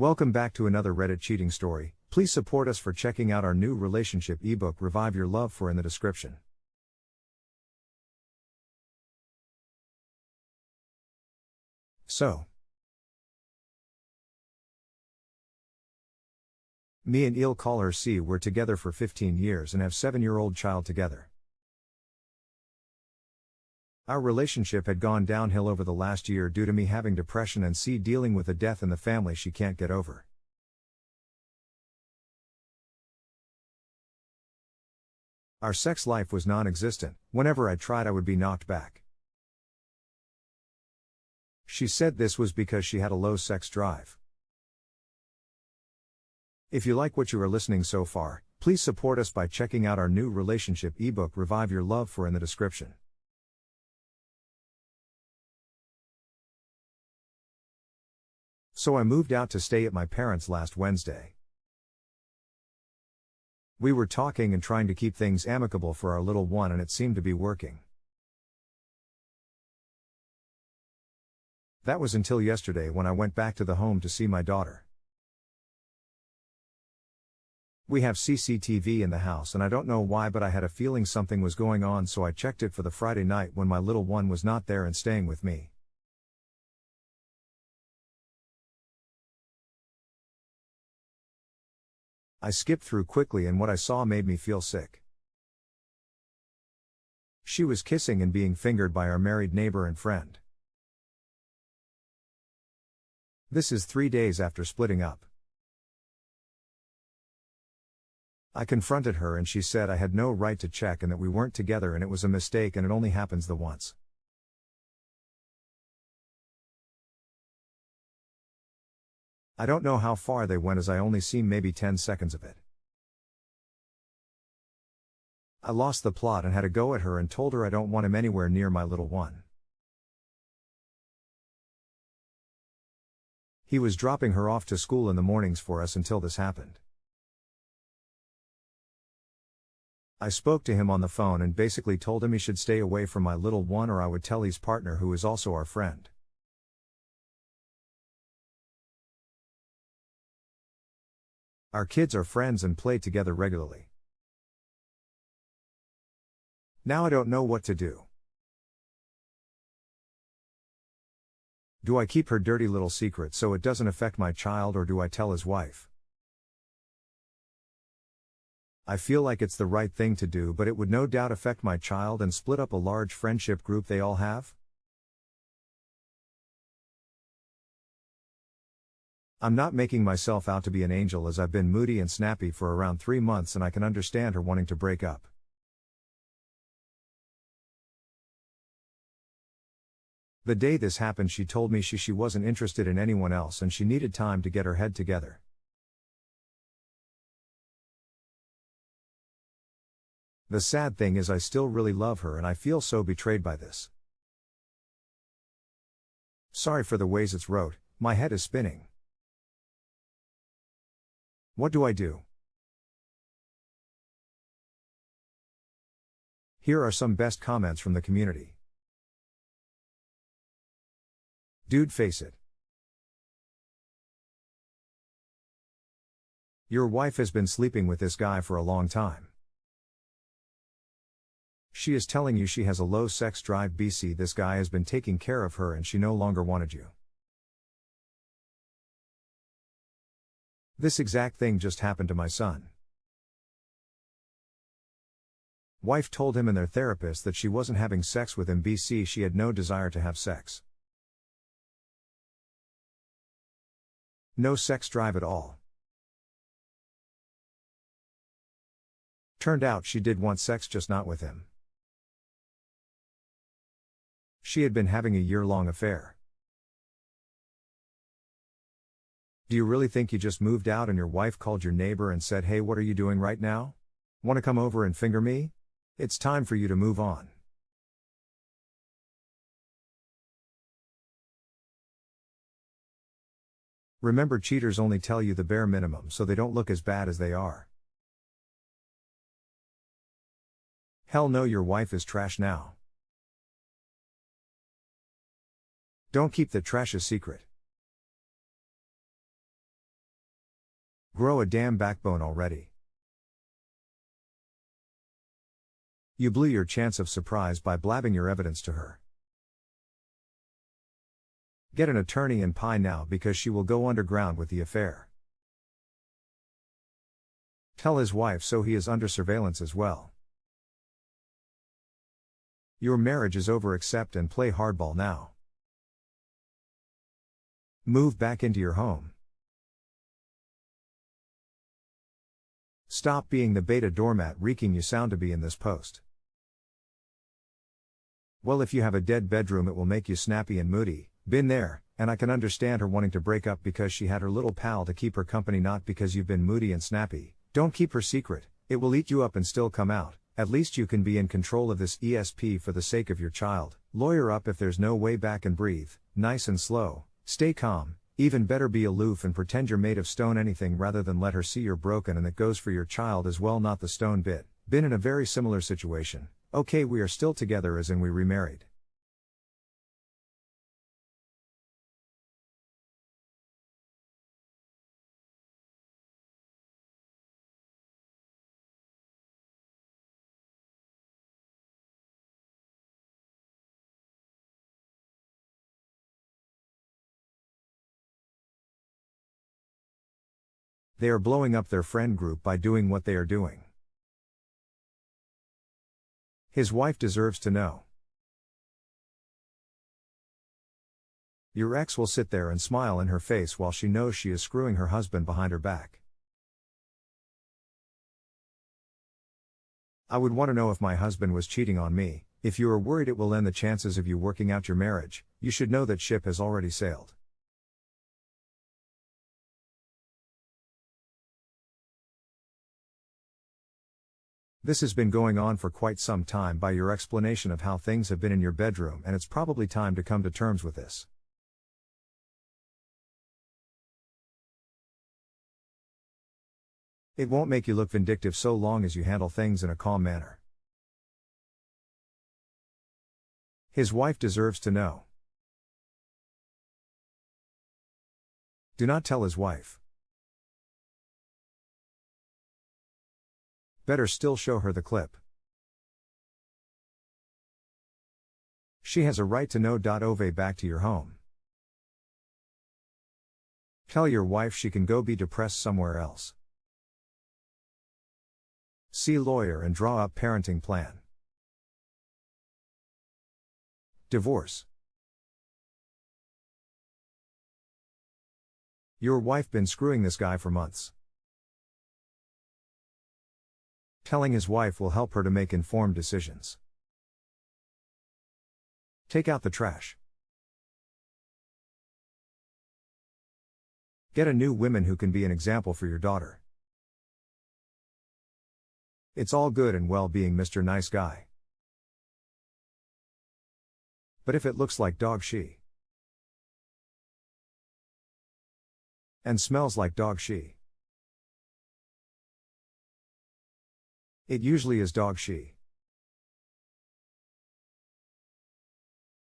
Welcome back to another Reddit cheating story. Please support us for checking out our new relationship ebook Revive Your Love for in the description. So, me and Il call her C were together for 15 years and have 7-year-old child together. Our relationship had gone downhill over the last year due to me having depression and C dealing with a death in the family she can't get over. Our sex life was non-existent. Whenever I tried I would be knocked back. She said this was because she had a low sex drive. If you like what you are listening so far, please support us by checking out our new relationship ebook Revive Your Love for in the description. So I moved out to stay at my parents' last Wednesday. We were talking and trying to keep things amicable for our little one, and it seemed to be working. That was until yesterday when I went back to the home to see my daughter. We have CCTV in the house and I don't know why, but I had a feeling something was going on, so I checked it for the Friday night when my little one was not there and staying with me. I skipped through quickly and what I saw made me feel sick. She was kissing and being fingered by our married neighbor and friend. This is 3 days after splitting up. I confronted her and she said I had no right to check and that we weren't together and it was a mistake and it only happens the once. I don't know how far they went as I only seen maybe 10 seconds of it. I lost the plot and had a go at her and told her I don't want him anywhere near my little one. He was dropping her off to school in the mornings for us until this happened. I spoke to him on the phone and basically told him he should stay away from my little one or I would tell his partner, who is also our friend. Our kids are friends and play together regularly. Now I don't know what to do. Do I keep her dirty little secret so it doesn't affect my child, or do I tell his wife? I feel like it's the right thing to do, but it would no doubt affect my child and split up a large friendship group they all have. I'm not making myself out to be an angel, as I've been moody and snappy for around 3 months and I can understand her wanting to break up. The day this happened she told me she wasn't interested in anyone else and she needed time to get her head together. The sad thing is I still really love her and I feel so betrayed by this. Sorry for the ways it's wrote, my head is spinning. What do I do? Here are some best comments from the community. Dude, face it. Your wife has been sleeping with this guy for a long time. She is telling you she has a low sex drive. BC, this guy has been taking care of her and she no longer wanted you. This exact thing just happened to my son. Wife told him and their therapist that she wasn't having sex with him. BC, she had no desire to have sex. No sex drive at all. Turned out she did want sex, just not with him. She had been having a year-long affair. Do you really think you just moved out and your wife called your neighbor and said, "Hey, what are you doing right now? Want to come over and finger me? It's time for you to move on." Remember, cheaters only tell you the bare minimum so they don't look as bad as they are. Hell no, your wife is trash now. Don't keep the trash a secret. Grow a damn backbone already. You blew your chance of surprise by blabbing your evidence to her. Get an attorney and pie now because she will go underground with the affair. Tell his wife so he is under surveillance as well. Your marriage is over, accept and play hardball now. Move back into your home. Stop being the beta doormat reeking you sound to be in this post. Well, if you have a dead bedroom it will make you snappy and moody, been there, and I can understand her wanting to break up because she had her little pal to keep her company, not because you've been moody and snappy. Don't keep her secret, it will eat you up and still come out. At least you can be in control of this ESP for the sake of your child. Lawyer up if there's no way back and breathe, nice and slow, stay calm, even better be aloof and pretend you're made of stone anything rather than let her see you're broken, and that goes for your child as well, not the stone bit. Been in a very similar situation. Okay, we are still together as in we remarried. They are blowing up their friend group by doing what they are doing. His wife deserves to know. Your ex will sit there and smile in her face while she knows she is screwing her husband behind her back. I would want to know if my husband was cheating on me. If you are worried it will end the chances of you working out your marriage, you should know that ship has already sailed. This has been going on for quite some time by your explanation of how things have been in your bedroom, and it's probably time to come to terms with this. It won't make you look vindictive so long as you handle things in a calm manner. His wife deserves to know. Do not tell his wife. Better still show her the clip. She has a right to know. Ove back to your home. Tell your wife she can go be depressed somewhere else. See lawyer and draw up parenting plan. Divorce. Your wife been screwing this guy for months. Telling his wife will help her to make informed decisions. Take out the trash. Get a new woman who can be an example for your daughter. It's all good and well being Mr. Nice Guy. But if it looks like dog she and smells like dog she, it usually is dog she.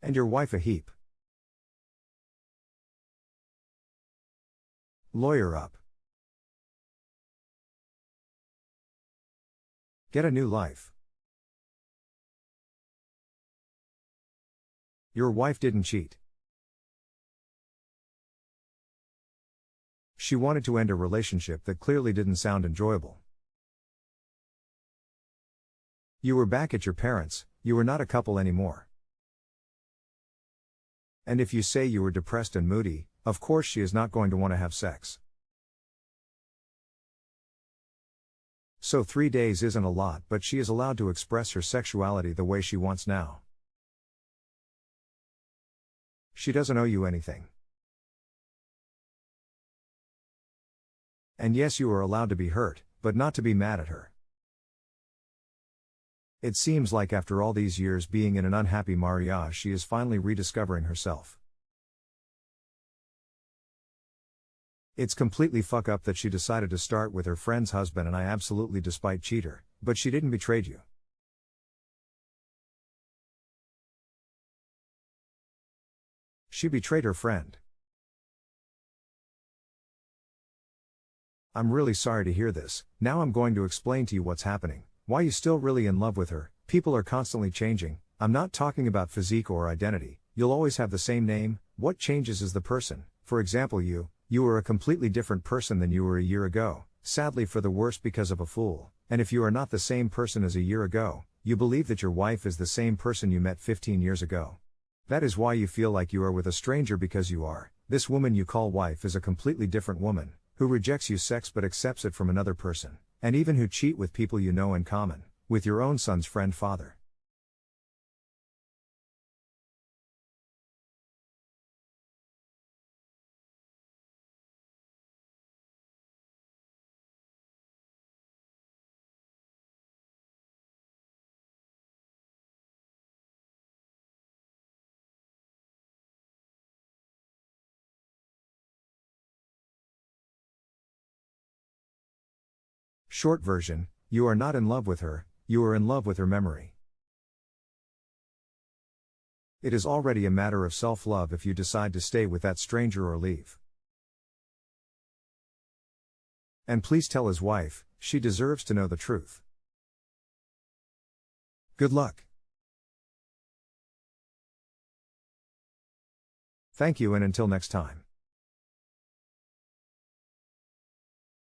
And your wife a heap. Lawyer up. Get a new life. Your wife didn't cheat. She wanted to end a relationship that clearly didn't sound enjoyable. You were back at your parents', you were not a couple anymore. And if you say you were depressed and moody, of course she is not going to want to have sex. So 3 days isn't a lot, but she is allowed to express her sexuality the way she wants now. She doesn't owe you anything. And yes, you are allowed to be hurt, but not to be mad at her. It seems like after all these years being in an unhappy marriage, she is finally rediscovering herself. It's completely fuck up that she decided to start with her friend's husband, and I absolutely despite cheater, but she didn't betray you. She betrayed her friend. I'm really sorry to hear this. Now I'm going to explain to you what's happening. Why you still really in love with her. People are constantly changing. I'm not talking about physique or identity. You'll always have the same name. What changes is the person. For example, you are a completely different person than you were a year ago. Sadly for the worse because of a fool. And if you are not the same person as a year ago, you believe that your wife is the same person you met 15 years ago. That is why you feel like you are with a stranger because you are. This woman you call wife is a completely different woman, who rejects you sex but accepts it from another person, and even who cheat with people you know in common, with your own son's friend father. Short version, you are not in love with her, you are in love with her memory. It is already a matter of self-love if you decide to stay with that stranger or leave. And please tell his wife, she deserves to know the truth. Good luck. Thank you and until next time.